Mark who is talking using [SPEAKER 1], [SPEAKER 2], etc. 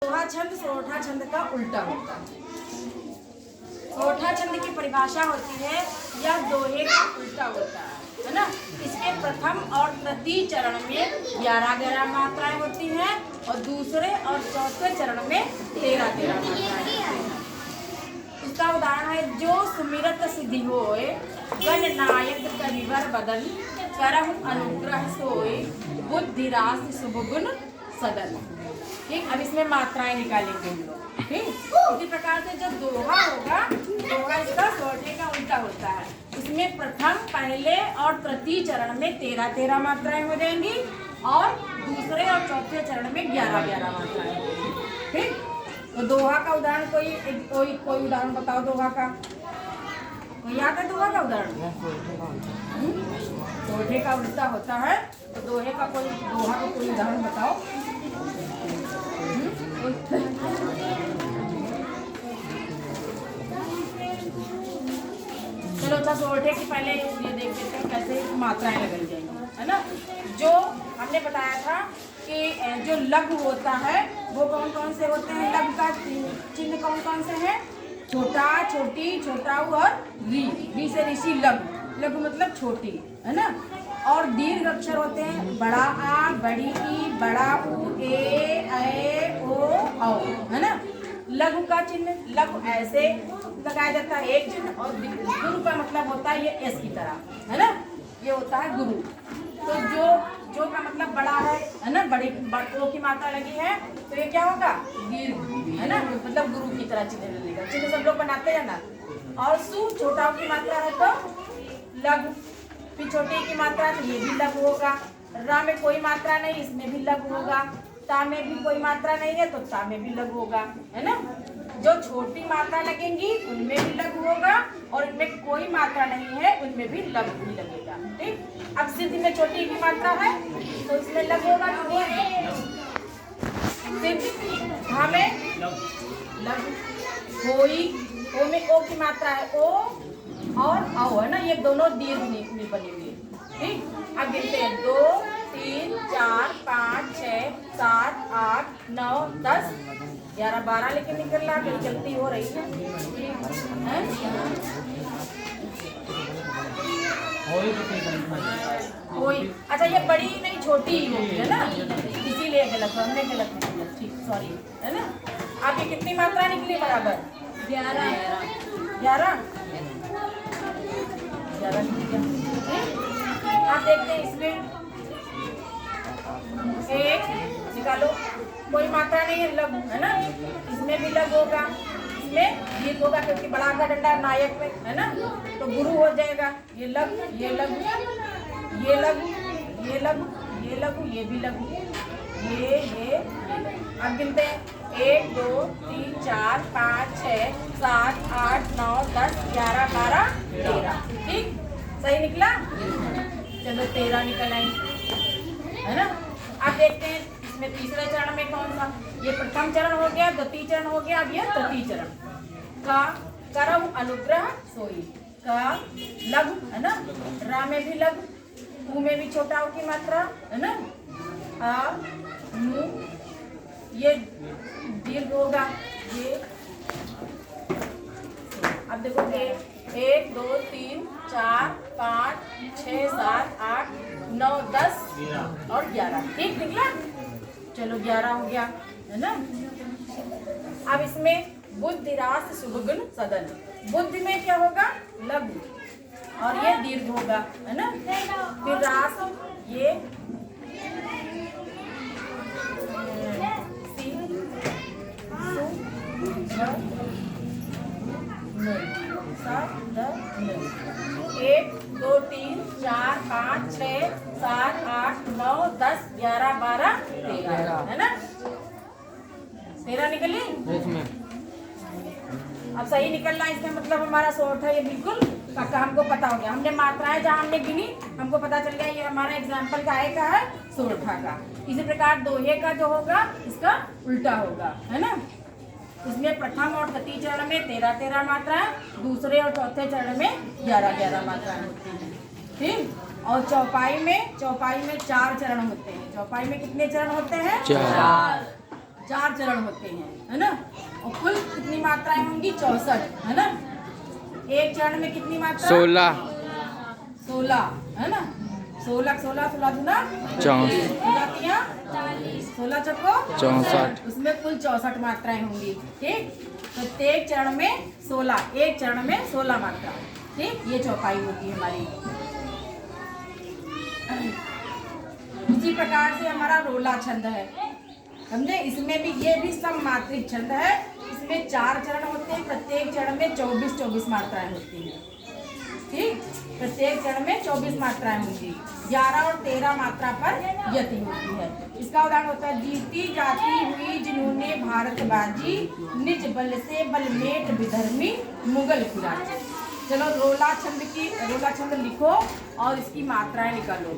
[SPEAKER 1] दोहा छंद सोरठा छंद का उल्टा होता है। सोरठा छंद की परिभाषा होती है यह दोहे का उल्टा होता है ना। इसके प्रथम और तृतीय चरण में 11-11 मात्राएं होती हैं और दूसरे और चौथे चरण में 13-13 मात्राएं होती हैं। इसका उदाहरण है जो सुमिरत सिद्धि होए गण नायक करिवर बदन करहु अनुग्रह सोए बुद्धि राशि शुभ गुण सदन। ठीक, अब इसमें मात्राएं निकालेंगे हम लोग। ठीक, इसी प्रकार से जब दोहा होगा, दोहा इसका सोरठे का उल्टा होता है। इसमें प्रथम, पहले और तृतीय चरण में 13-13 मात्राएं हो जाएंगी और दूसरे और चौथे चरण में 11-11 मात्राएं होंगी। ठीक, तो दोहा का उदाहरण कोई उदाहरण बताओ दोहा का। कोई याद है दोहा का उदाहरण? सोरठे का उल्टा होता है तो दोहा का कोई उदाहरण बताओ। चलो अच्छा, सोरठे की पहले ये देख लेते हैं कैसे मात्राएं लगाई जाएंगी, है ना। जो हमने बताया था कि जो लघु होता है वो कौन कौन से होते हैं। लघु का चिन्ह कौन कौन से हैं? छोटा, छोटी, छोटा और री से ऋषि लघु। लघु मतलब छोटी, है ना। और दीर्घ अक्षर होते हैं बड़ा आ, बड़ी ई, बड़ा उ, ए ओ औ, है ना। लघु का चिन्ह, लघु ऐसे लगाया जाता है एक चिन्ह, और गुरु का मतलब होता है ये एस की तरह, है ना। ये होता है गुरु। तो जो का मतलब बड़ा है ना, बड़ी ओ की मात्रा लगी है तो ये क्या होगा? दीर्घ, है ना, मतलब गुरु की तरह चिन्ह लगेगा। चिन्ह सब लोग बनाते हैं ना। और सु छोटा की मात्रा है तो लघु, फिर छोटी की मात्रा तो ये भी लघु होगा। रा में कोई मात्रा नहीं, इसमें भी लघु होगा। ता में भी कोई मात्रा नहीं है तो ता में भी लघु होगा, है ना। जो छोटी मात्रा लगेंगी उनमें भी लघु होगा और इनमें कोई मात्रा नहीं है उनमें भी लघु ही लगेगा। ठीक, अब सिद्धि में छोटी की मात्रा है तो इसमें लघु होगा कि दीर्घ? सिद्धि हाँ में लघु, होई ओ में ओ की मात्रा है ओ और औ, है ना, ये दोनों दीर्घ में बनेंगे। ठीक, अब गिनते हैं 2 3 4 5 6 7 8 9 10 11 12 लेकिन निकल रहा, फिर गलती हो रही है। कोई अच्छा, ये बड़ी नहीं छोटी ही होगी, है ना, इसीलिए गलत, हमने गलत निकला। ठीक, सॉरी, है ना। आप ये कितनी मात्रा निकली बराबर? 11। आप देखते हैं इसमें एक निकालो, कोई मात्रा नहीं है, लघु, है ना। इसमें भी लघु होगा, इसमें दीर्घ होगा क्योंकि बड़ा का डंडा नायक में, है ना, तो गुरु हो जाएगा। ये लघु, ये लघु, ये लघु, ये लघु, ये लघु, ये भी लघु, ये अब गिनते हैं 1 2 3 4 5 6 7 8 9 10 11 12 13। ठीक, सही निकला। चलो 13 निकल आई, है ना। अब देखते हैं इसमें तीसरे चरण में कौन सा। ये प्रथम चरण हो गया, द्वितीय चरण हो गया, अब ये तृतीय चरण। का करहु अनुग्रह सोई, का लघु, है ना। रा में भी लघु, उ में भी छोटा उ की मात्रा, है ना। आ नु ये दीर्घ होगा, ये। अब देखोगे 1 2 3 4 5 6 7 8 9 10 और 11। ठीक निकला। चलो 11 हो गया, है ना। अब इसमें बुद्धि रास शुभ गुण सदन। बुद्धि में क्या होगा? लघु, और ये दीर्घ होगा, है ना। फिर रास ये एक 2 3 4 5 6 7 8 9 10 11 12 13, है ना। 13 निकली। अब सही निकलना, इसका मतलब हमारा सोरठा ये बिल्कुल पक्का हमको पता हो गया। हमने मात्राएं जहाँ हमने गिनी हमको पता चल गया ये हमारा एग्जाम्पल काहे का है? सोरठा का। इसी प्रकार दोहे का जो होगा इसका उल्टा होगा, है ना। इसमें प्रथम और तृतीय चरण में 13-13 मात्राएं, दूसरे और चौथे चरण में 11-11 मात्राएं होती हैं। ठीक, और चौपाई में 4 चरण होते हैं। चौपाई में कितने चरण होते हैं? 4। 4 चरण होते हैं, है ना। और कुल कितनी मात्राएं होंगी? 64, है ना। एक चरण में कितनी मात्रा?
[SPEAKER 2] 16
[SPEAKER 1] है ना। 16 दूना
[SPEAKER 2] 64
[SPEAKER 1] 16 चक्को
[SPEAKER 2] 64
[SPEAKER 1] उसमें कुल 64 मात्राएं होंगी। ठीक, प्रत्येक चरण में 16, एक चरण में 16 मात्रा। ठीक, ये चौपाई होती है हमारी। उसी प्रकार से हमारा रोला छंद है, समझे। इसमें भी ये भी सममात्रिक छंद है। इसमें 4 चरण होते हैं, प्रत्येक चरण में 24 मात्राएं होती हैं। ठीक, प्रत्येक चरण में 24 मात्राएं होंगी। 11 और 13 मात्रा पर यति होती है। इसका उदाहरण होता है, जीती जाती हुई जिन्होंने भारत बाजी, निज बल से बलमेट विधर्मी मुगल फिराजी। चलो रोला छंद लिखो और इसकी मात्राएं निकालो।